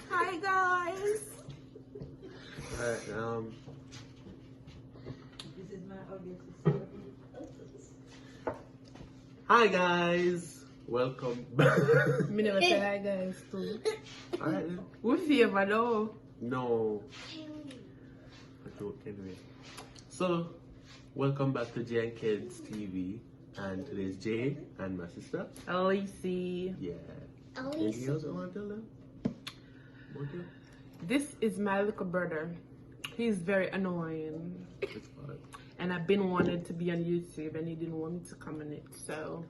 Hi guys. Alright, This is my audience. hi guys, welcome back. Me never say hi guys too. Alright, We favor though. no, I don't anyway. So, welcome back to Jay and Kids TV, and today's Jay and my sister. Lacey. Yeah. Anything else I want to tell them? Okay. This is my little brother. He's very annoying. It's fine. And I've been wanting to be on YouTube and he didn't want me to come on it. So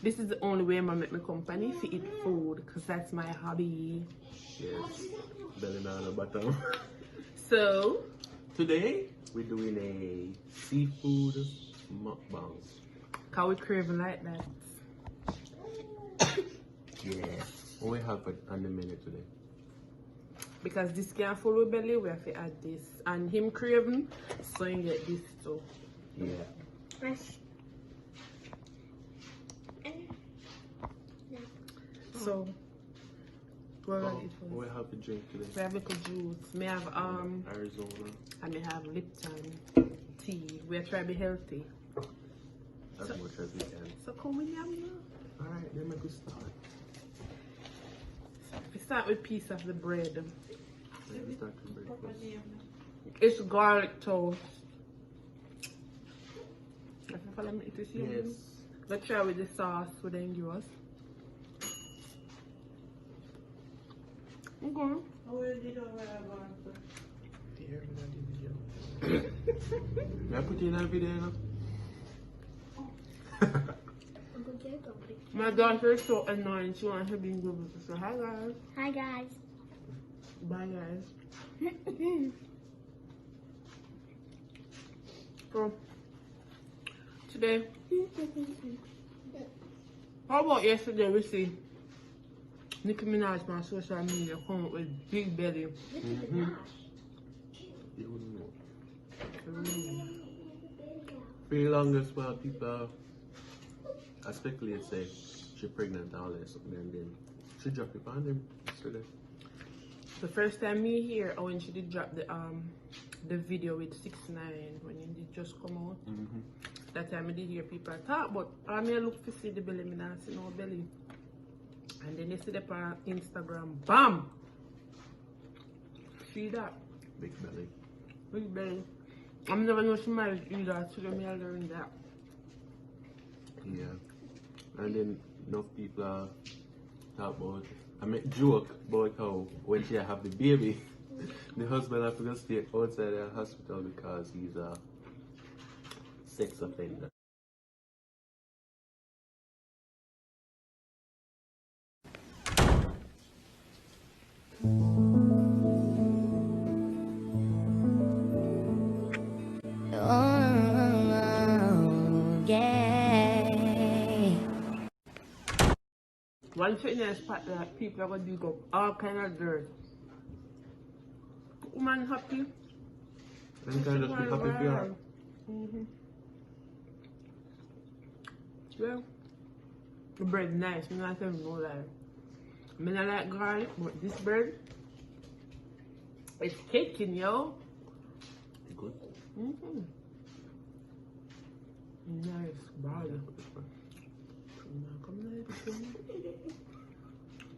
this is the only way I'm gonna make my company to eat food because that's my hobby. Yes. Belly man on the bottom. So Today, we're doing a seafood mukbang. can we craving like that? Yeah. What we have on the menu today? Because this can't follow belly, we have to add this. And him craving, so you get this too. Yeah. So we're gonna eat What we first. have to drink today? We have little juice. May have Arizona. I may have Lipton tea. We're trying to be healthy. As much as we can. So come with yum. Alright, then we can start. We start with piece of the bread. Let's start with breakfast. It's garlic toast. Yes. Let's try with the sauce with the ingredients. Okay. May I put you in that video now? My daughter is so annoying. She wants to be in group. So hi guys. Hi guys. Bye guys. So today, how about yesterday we see Nicki Minaj on social media come up with big belly. You wouldn't know. For the longest while people I speculate say she pregnant and all that something, and then she dropped it on them yesterday. The first time me hear when she did drop the video with 6ix9ine when it did just come out. That time I did hear people talk, but I may look to see the belly, me not see no belly. And then they see that on Instagram, bam! See that? Big belly. Big belly. I'm never know she married either, so let me learn that. Yeah. And then enough people talk about, I make joke about how when she have the baby, the husband have to go stay outside the hospital because he's a sex offender. One fitness spot that people are gonna dig up all kind of dirt. Woman happy. And kind of be happy for her. Well, the bread nice. I'm not telling you no lie. I don't like garlic, but this bread, it's kicking, yo. Good. Nice, brother.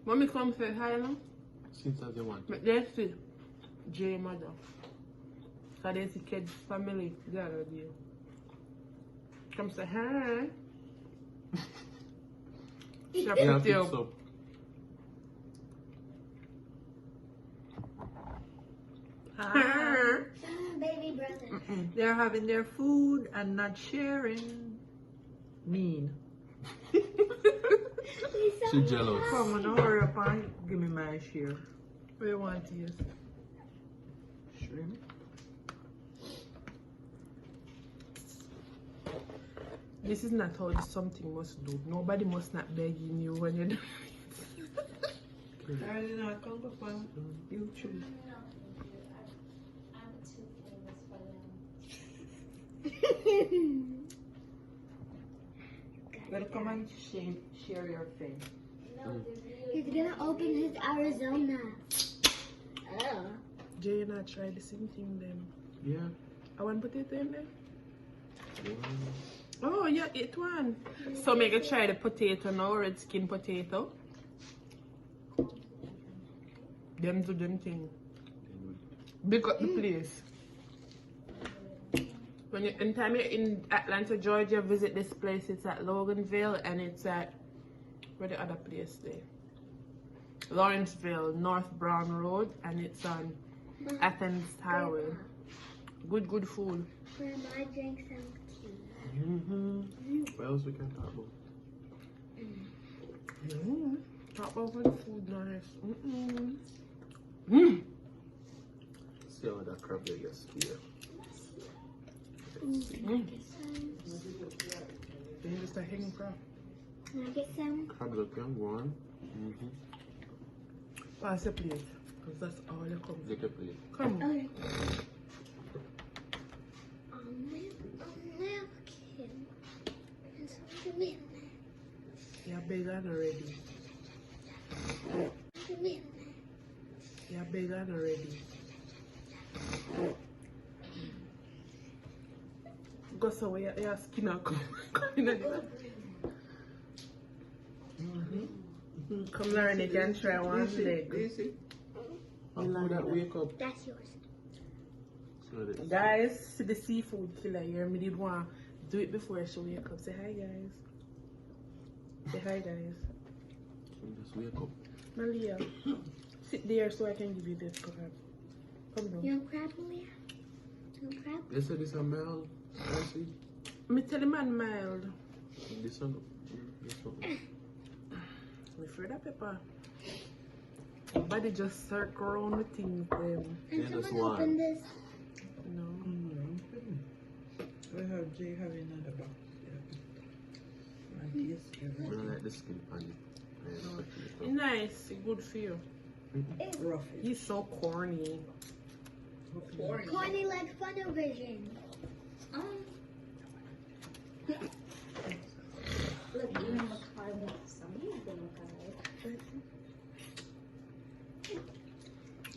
Mommy come say hi now. Since as you want. But they see Jay mother. So they see kids family the other day. Come say hi. She have Yeah, to tell. fix up. Hi. Baby brother. They're having their food and not sharing. Mean. She jealous. Come on, hurry up and give me my share. What do you want to use? Shrimp? This is not how something must do. Nobody must not begging you when you're doing I did not come for you. Chili. I'm too famous for them. Well, come and share your thing. No, He's gonna open his Arizona. Oh. Jay and I tried the same thing then. Yeah. I want potato in there. Yeah. Oh yeah, it one. So make a try the potato now, red skin potato. Them do them thing. Big up the place. When you anytime you're in Atlanta, Georgia, visit this place. It's at Loganville and it's at where the other place there? Lawrenceville, North Brown Road, and it's on Athens Highway. Good food. Grandma, I drank some tea. What else we can talk about? Talk about the food, nice. See how that crab leg gets here. Then just a hanging crab. Can I get some? Crab leg can go on. Pass the plate, because that's all that comes. Get a plate. Come on. Okay. You're big and ready. You're big and ready. Go so where your skin are coming in. Come learn it and try one leg. Easy. How that wake up? That's yours. So this. Guys, see the seafood killer here. Me did want do it before she wake up. Say hi, guys. Say hi, guys. So just wake up. Malia, sit there so I can give you this crab. Come down. You want crab, Malia? You want crab? You said this a mild, spicy? Me tell the man mild. This one? This one? Me afraid of pepper. Body just circle around with things. Can Yeah, that's someone one. open this? No. We have Jay having another box. Yeah. And yes, I don't like the skin on it. It's nice. It's good for you. rough. He's so corny. Corny like Funovision. look, even Makai wants some. He's the Makai.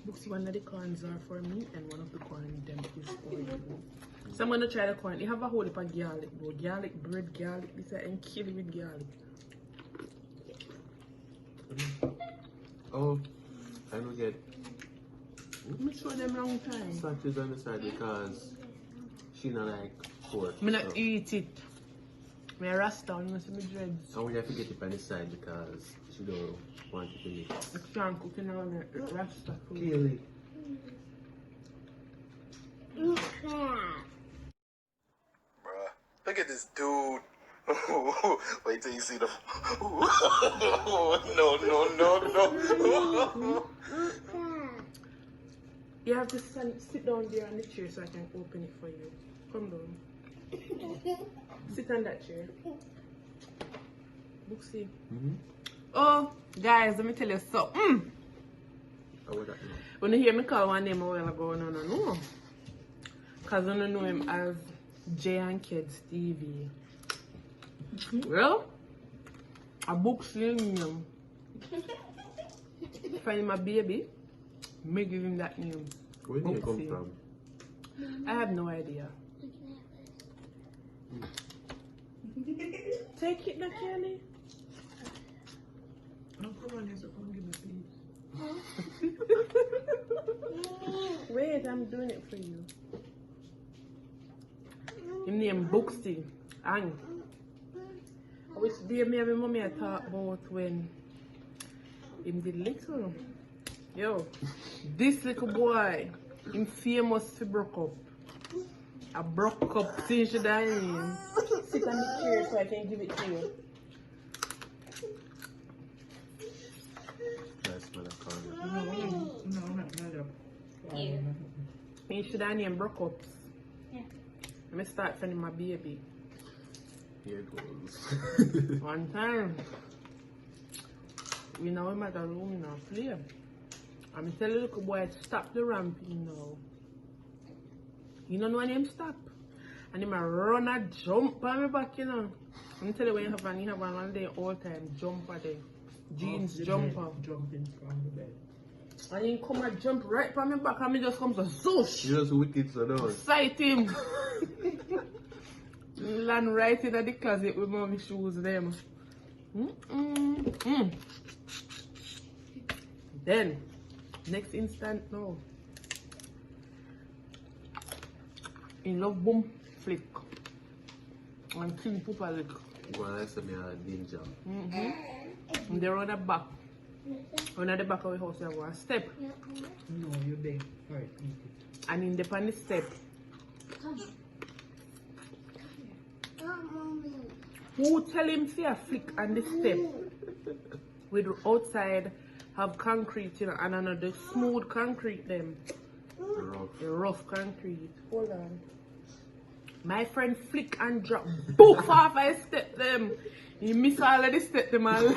Looks one of the corns are for me and one of the corn them is for you. So I'm gonna try the corn. You have a whole heap of garlic, bro. Garlic bread, garlic this and kill it with garlic. Oh, I don't get Let me show them long time. sausages on the side because she not like pork. Me not so- eat it. Me a rasta, you know, see me dreads. And we have to get it on the side because she don't want it to mix. I can't cook in on the rasta food. Kaylei. Crab. Bruh, look at this dude. Wait till you see the. no. Crab. You have to sit down there on the chair so I can open it for you. Come down. Sit on that chair. Booksy. Oh, guys, let me tell you something. How would that know? When you hear me call one name a while ago, no. Because I don't know him as Jay and Kids TV. Well, a Booksy name. Find my baby, me give him that name. Where did it come Booksy. from? I have no idea. Take it, now, Kelly. No, come on, yes, come give me a piece. Wait, I'm doing it for you. His name Booksy. Ang. Which day me and my mommy I talk about when him did little. Yo, this little boy, him famous for broke up. I broke up since you dying. Sit on the chair so I can give it to you. That's what I call it. No, not that. Here. He should have named broke ups. Yeah. Let me start finding my baby. Here goes. One time, we know him at a room in our play. I'm telling the little boy stop the ramping now. You don't know when him stop. And him a run a jump on my back, you know. I'm telling you when you have one day all time jumper there. Jeans jumper. Jumping from the bed. And he come and jump right from my back and me just come to zoosh. You just wicked so down. Sight him. Land right in the closet with mommy shoes them. Then, next instant now. In love boom flick. And clean poop a lick. Well, I said me a ninja. And they're on the back. On the back of the house, you have one step. No, you're there. Alright, eat it. And in the pan the step. Who tell him to flick on the step? With outside have concrete, you know, and another smooth concrete them. The rough concrete. Hold on. My friend flick and drop. Poof off I step them. He miss all of the step them all.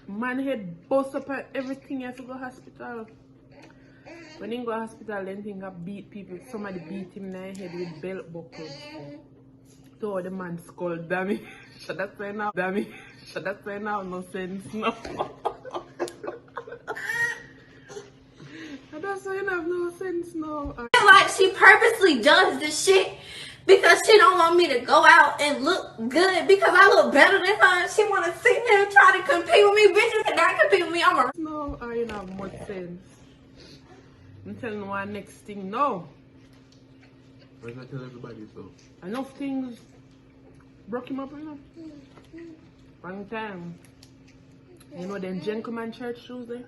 Man head bust up and everything. You have to go hospital. When he go hospital, then think I beat people. Somebody beat him in the head with belt buckles. So the man skull, damn it. Shut that way now, damn it. Shut that way now, no sense, no. That's why you have no sense now. Like she purposely does this shit because she don't want me to go out and look good because I look better than her. She want to sit there and try to compete with me. Bitch, you cannot compete with me. I'm a... No, I don't have much sense. I'm telling you one next thing now. Why not tell everybody so? Enough things broke him up enough. One time. You know them gentleman church shoes there?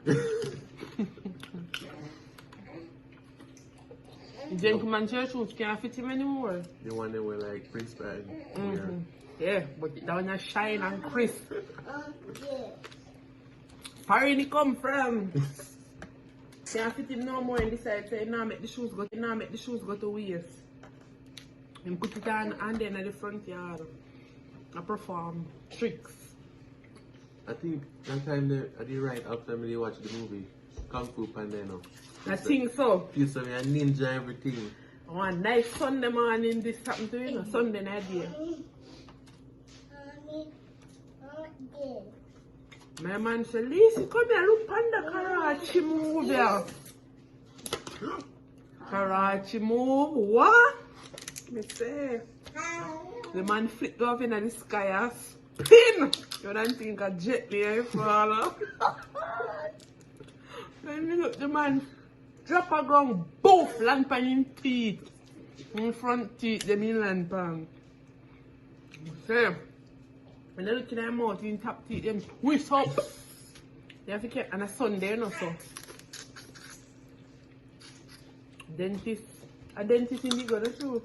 Gentleman church shoes can't fit him anymore. The one that were like Prince Patton. Yeah, but that one is shine and crisp. Where did he come from? Can't fit him no more and decide say now make the shoes go to waste. And put it on and then at the front yard. I perform tricks. I think that time I did right after me watch the movie Kung Fu Panda. I think so. You saw me a ninja everything. One nice Sunday morning this happened to you, Sunday night here. My man said, Lisa, come here, look Panda Karachi move here. Karachi move, what? Me say. The man flipped off in the sky and spin. You don't think a jet there fall off. Then me look the man drop a ground, boof, land pan in teeth. In front teeth, them in land pan. So, when they look in their mouth, in top teeth, them twist up. You have to keep on a Sunday, you know, so. A dentist in the good too.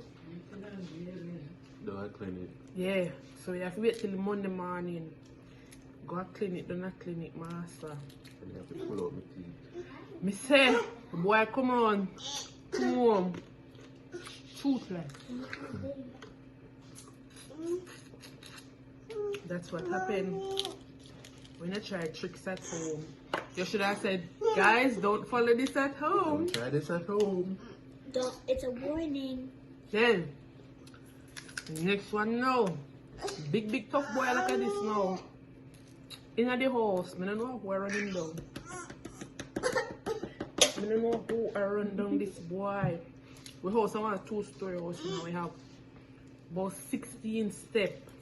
Do I clean it? Yeah, so you have to wait till Monday morning. Go to clinic, do not clinic, master. And you have to pull out my teeth. Me say, boy, come on. Come home. Toothless. That's what happened when I try tricks at home. You should have said, guys, don't follow this at home. Don't try this at home. Don't, it's a warning. Then, next one now. Big tough boy look at this now. In the house, I don't know who are running down. I don't know who are running down this boy. We house a 2-story house now. We have about 16 steps.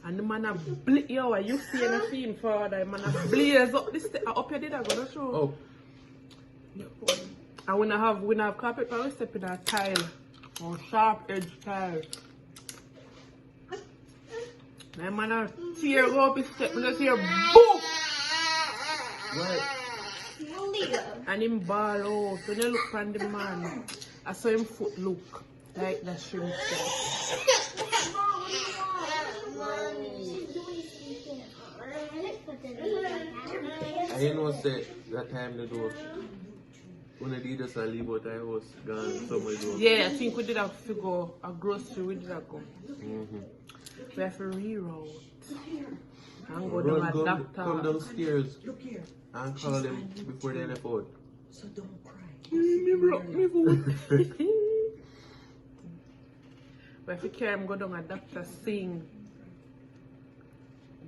And the man a blaze, yo, you see anything further, the man a blaze up the step, up your did I gonna show. Oh. And when I have carpet, I will step in a tile, or sharp edge tile. My man a tear go up his step, and just hear boom! What? And him ball out. When you look on the man, I saw him foot look like that shrimp step. I didn't know say that time they do. When they did just leave out, I was gone somewhere. Yeah, I think we did have to go a grocery. We did have to go. We have to reroute. And go down a come doctor. downstairs Look here. and call them before they left out. So don't cry. Me broke me food. But if you care, I'm going down a Dr. Singh.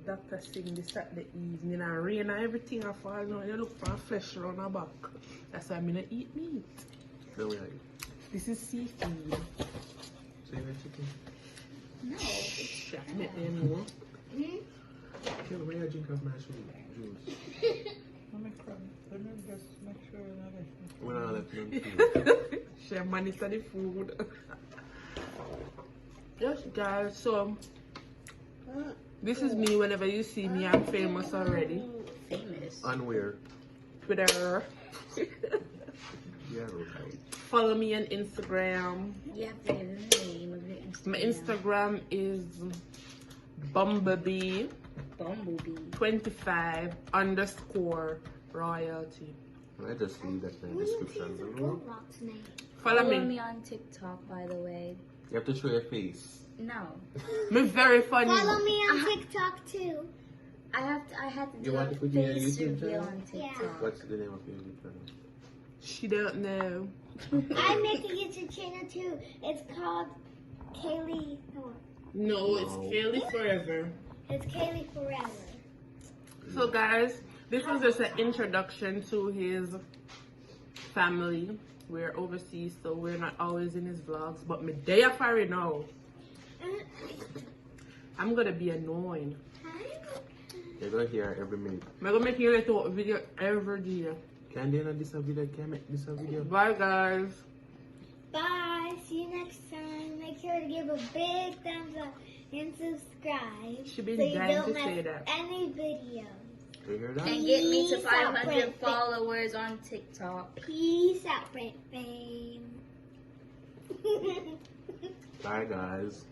Dr. Singh this Saturday evening and rain and everything I fall now. You look for flesh around her back. That's why I'm gonna eat meat. No, we like. This is seafood. So you like chicken? No. Chef make them know. Okay, where you drink of mushroom juice? Let me cry. Let me just make sure that We're not left on food. Chef monitor the food. Yes guys, so this is me whenever you see me. I'm famous already. Famous. On where? Twitter. Yeah, right. Follow me on Instagram. You have to give the name of your Instagram. My Instagram is Bumblebee Bumblebee. 25 _ royalty. I just leave that in the description below. Roblox name. Follow Follow me. me on TikTok, by the way. You have to show your face. No. Me very funny. Follow me on TikTok too. I had to You do want a to put me on face YouTube reveal channel? on Yeah. TikTok. What's the name of your YouTube channel? She don't know. I'm making a YouTube channel too. It's called Kalei Thorpe. No, it's No. Kalei Forever. It's Kalei Forever. So guys, this was just an introduction to his family. We're overseas, so we're not always in his vlogs, but me day after now. I'm gonna be annoying. You're going to hear every minute. I'm gonna make you a video every day. Can they not this a video? Can I make this a video? Bye guys. Bye. See you next time. Make sure to give a big thumbs up and subscribe. She been so you dying don't to say miss that. any videos. You hear that? And get me to Peace out, 500 Brent. followers on TikTok. Peace out, Brent fame. Bye, guys.